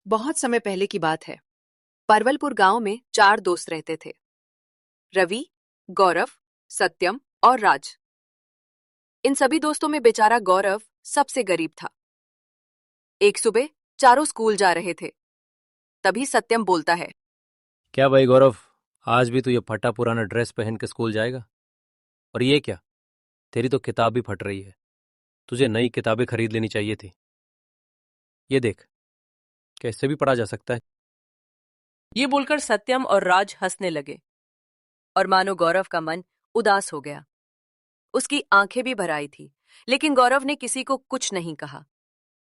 बहुत समय पहले की बात है। परवलपुर गांव में 4 दोस्त रहते थे। रवि, गौरव, सत्यम और राज। इन सभी दोस्तों में बेचारा गौरव सबसे गरीब था। एक सुबह चारों स्कूल जा रहे थे। तभी सत्यम बोलता है, क्या भाई गौरव, आज भी तू ये फटा पुराना ड्रेस पहन के स्कूल जाएगा? और ये क्या, तेरी तो किताब भी फट रही है। तुझे नई किताबें खरीद लेनी चाहिए थी। ये देख, क्या इससे भी पढ़ा जा सकता है? ये बोलकर सत्यम और राज हंसने लगे और मानो गौरव का मन उदास हो गया। उसकी आंखें भी भर आई थी, लेकिन गौरव ने किसी को कुछ नहीं कहा,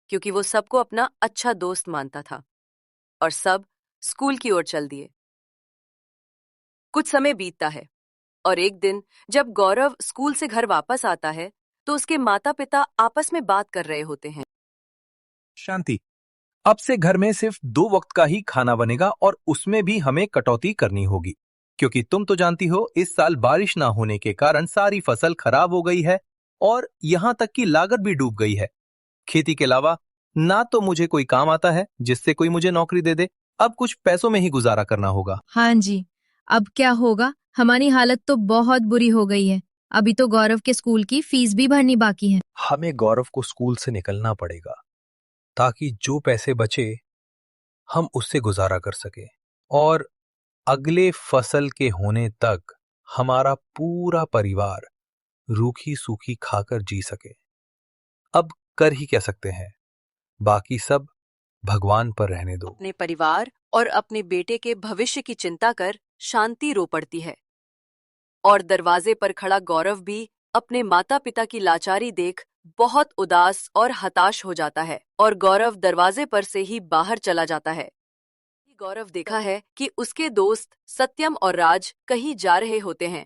क्योंकि वो सबको अपना अच्छा दोस्त मानता था। और सब स्कूल की ओर चल दिए। कुछ समय बीतता है और एक दिन जब गौरव स्कूल से घर वापस आता है तो उसके माता पिता आपस में बात कर रहे होते हैं। शांति, अब से घर में सिर्फ 2 वक्त का ही खाना बनेगा और उसमें भी हमें कटौती करनी होगी, क्योंकि तुम तो जानती हो इस साल बारिश ना होने के कारण सारी फसल खराब हो गई है और यहाँ तक कि लागत भी डूब गई है। खेती के अलावा ना तो मुझे कोई काम आता है जिससे कोई मुझे नौकरी दे दे। अब कुछ पैसों में ही गुजारा करना होगा। हाँ जी, अब क्या होगा? हमारी हालत तो बहुत बुरी हो गई है। अभी तो गौरव के स्कूल की फीस भी भरनी बाकी है। हमें गौरव को स्कूल से निकलना पड़ेगा ताकि जो पैसे बचे हम उससे गुजारा कर सके और अगले फसल के होने तक हमारा पूरा परिवार रूखी सूखी खाकर जी सके। अब कर ही क्या सकते हैं, बाकी सब भगवान पर रहने दो। अपने परिवार और अपने बेटे के भविष्य की चिंता कर शांति रो पड़ती है और दरवाजे पर खड़ा गौरव भी अपने माता पिता की लाचारी देख बहुत उदास और हताश हो जाता है और गौरव दरवाजे पर से ही बाहर चला जाता है। गौरव देखा है कि उसके दोस्त सत्यम और राज कहीं जा रहे होते हैं।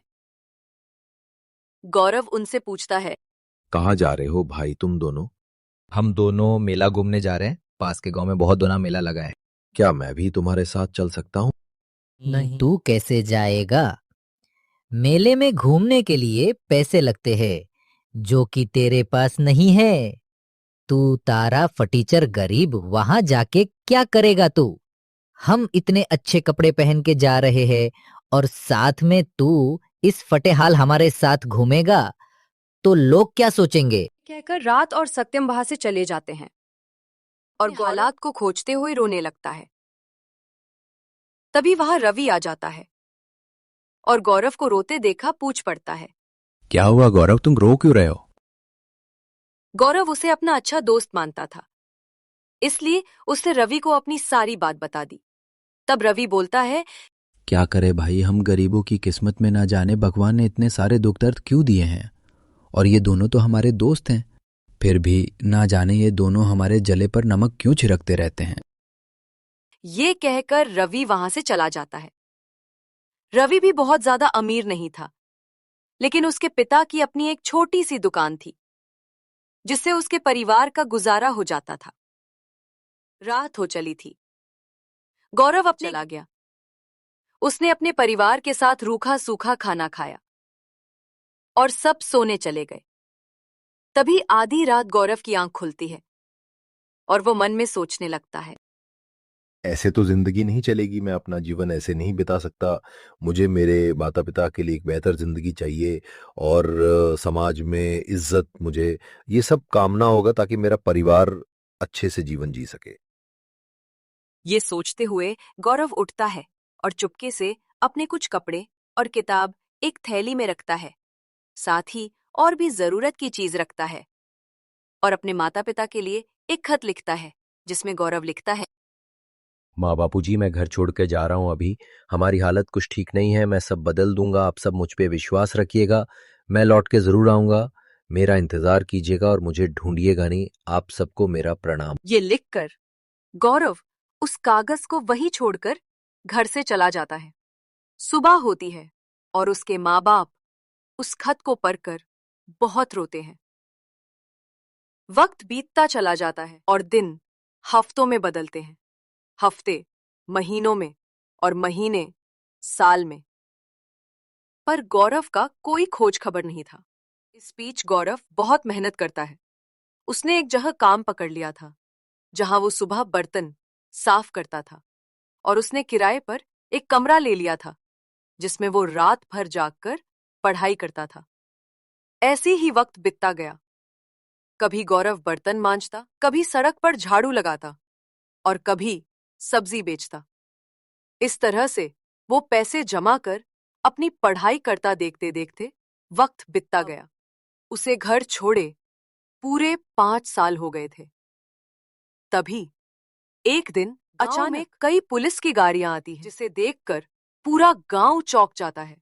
गौरव उनसे पूछता है, कहाँ जा रहे हो भाई तुम दोनों? हम दोनों मेला घूमने जा रहे हैं। पास के गांव में बहुत बड़ा मेला लगा है। क्या मैं भी तुम्हारे साथ चल सकता हूँ? नहीं। तू कैसे जाएगा? मेले में घूमने के लिए पैसे लगते हैं, जो कि तेरे पास नहीं है। तू तारा फटीचर गरीब वहां जाके क्या करेगा तू? हम इतने अच्छे कपड़े पहन के जा रहे हैं और साथ में तू इस फटे हाल हमारे साथ घूमेगा तो लोग क्या सोचेंगे? कहकर रात और सत्यम वहां से चले जाते हैं और हालात को खोजते हुए रोने लगता है। तभी वहां रवि आ जाता है और गौरव को रोते देखा पूछ पड़ता है। क्या हुआ गौरव, तुम रो क्यों रहे हो? गौरव उसे अपना अच्छा दोस्त मानता था, इसलिए उसने रवि को अपनी सारी बात बता दी। तब रवि बोलता है, क्या करे भाई, हम गरीबों की किस्मत में ना जाने भगवान ने इतने सारे दुख दर्द क्यों दिए हैं। और ये दोनों तो हमारे दोस्त हैं, फिर भी ना जाने ये दोनों हमारे जले पर नमक क्यों छिड़कते रहते हैं। ये कहकर रवि वहां से चला जाता है। रवि भी बहुत ज्यादा अमीर नहीं था, लेकिन उसके पिता की अपनी एक छोटी सी दुकान थी, जिससे उसके परिवार का गुजारा हो जाता था। रात हो चली थी। गौरव अपने चला गया। उसने अपने परिवार के साथ रूखा सूखा खाना खाया और सब सोने चले गए। तभी आधी रात गौरव की आंख खुलती है और वो मन में सोचने लगता है, ऐसे तो जिंदगी नहीं चलेगी, मैं अपना जीवन ऐसे नहीं बिता सकता। मुझे मेरे माता पिता के लिए एक बेहतर जिंदगी चाहिए और समाज में इज्जत, मुझे ये सब कामना होगा ताकि मेरा परिवार अच्छे से जीवन जी सके। ये सोचते हुए गौरव उठता है और चुपके से अपने कुछ कपड़े और किताब एक थैली में रखता है। साथ ही और भी जरूरत की चीज रखता है और अपने माता पिता के लिए एक खत लिखता है, जिसमें गौरव लिखता है, माँ बापूजी, मैं घर छोड़ के जा रहा हूँ। अभी हमारी हालत कुछ ठीक नहीं है। मैं सब बदल दूंगा, आप सब मुझ पे विश्वास रखिएगा। मैं लौट के जरूर आऊंगा। मेरा इंतजार कीजिएगा और मुझे ढूंढिएगा नहीं। आप सबको मेरा प्रणाम। ये लिखकर गौरव उस कागज को वहीं छोड़कर घर से चला जाता है। सुबह होती है और उसके माँ बाप उस खत को पढ़कर बहुत रोते हैं। वक्त बीतता चला जाता है और दिन हफ्तों में बदलते हैं, हफ्ते महीनों में और महीने साल में। पर गौरव का कोई खोज खबर नहीं था। इस बीच गौरव बहुत मेहनत करता है। उसने एक जगह काम पकड़ लिया था, जहां वो सुबह बर्तन साफ करता था और उसने किराए पर एक कमरा ले लिया था जिसमें वो रात भर जागकर पढ़ाई करता था। ऐसे ही वक्त बीतता गया। कभी गौरव बर्तन मांजता, कभी सड़क पर झाड़ू लगाता और कभी सब्जी बेचता। इस तरह से वो पैसे जमा कर अपनी पढ़ाई करता देखते देखते वक्त बीतता गया। उसे घर छोड़े पूरे 5 साल हो गए थे। तभी एक दिन अचानक कई पुलिस की गाड़ियां आती हैं, जिसे देखकर पूरा गांव चौंक जाता है।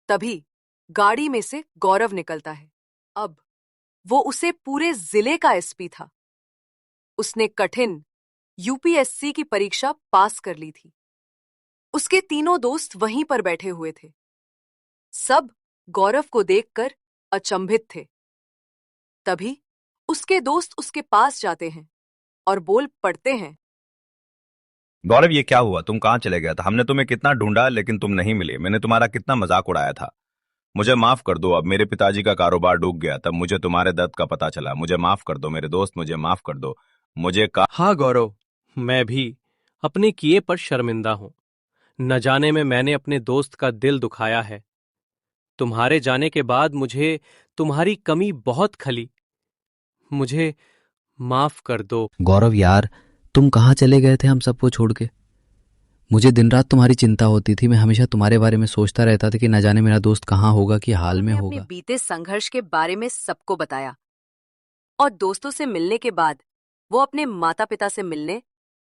तभी गाड़ी में से गौरव निकलता है। अब वो उसे पूरे जिले का एसपी था। उसने कठिन यूपीएससी की परीक्षा पास कर ली थी। उसके तीनों दोस्त वहीं पर बैठे हुए थे। सब गौरव को देखकर अचंभित थे। तभी उसके दोस्त उसके पास जाते हैं और बोल पड़ते हैं, गौरव, ये क्या हुआ? तुम कहाँ चले गया था? हमने तुम्हें कितना ढूंढा लेकिन तुम नहीं मिले। मैंने तुम्हारा कितना मजाक उड़ाया था। मुझे माफ कर दो। अब मेरे पिताजी का कारोबार डूब गया, तब मुझे तुम्हारे दर्द का पता चला। मुझे माफ कर दो मेरे दोस्त, मुझे माफ कर दो। हाँ गौरव, मैं भी अपने किए पर शर्मिंदा हूं। न जाने में मैंने अपने दोस्त का दिल दुखाया है। तुम्हारे जाने के बाद मुझे तुम्हारी कमी बहुत खली। मुझे माफ कर दो। गौरव यार, तुम कहाँ चले गए थे हम सबको छोड़ के? मुझे दिन रात तुम्हारी चिंता होती थी। मैं हमेशा तुम्हारे बारे में सोचता रहता था कि न जाने मेरा दोस्त कहाँ होगा, कि हाल में उसने अपने होगा। बीते संघर्ष के बारे में सबको बताया और दोस्तों से मिलने के बाद वो अपने माता पिता से मिलने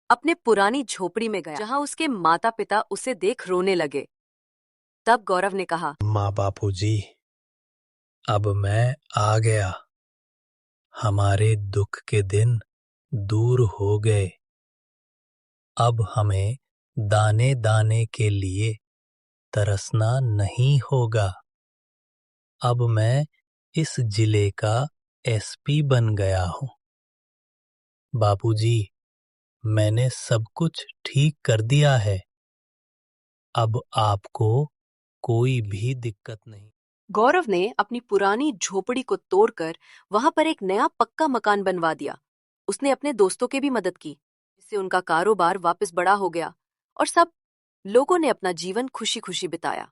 अपने पुरानी झोपड़ी में गया, जहां उसके माता पिता उसे देख रोने लगे। तब गौरव ने कहा, माँ बापूजी, अब मैं आ गया। हमारे दुख के दिन दूर हो गए। अब हमें दाने दाने के लिए तरसना नहीं होगा। अब मैं इस जिले का एसपी बन गया हूँ। बापूजी, मैंने सब कुछ ठीक कर दिया है। अब आपको कोई भी दिक्कत नहीं। गौरव ने अपनी पुरानी झोपड़ी को तोड़कर वहां पर एक नया पक्का मकान बनवा दिया। उसने अपने दोस्तों की भी मदद की, जिससे उनका कारोबार वापस बड़ा हो गया और सब लोगों ने अपना जीवन खुशी खुशी बिताया।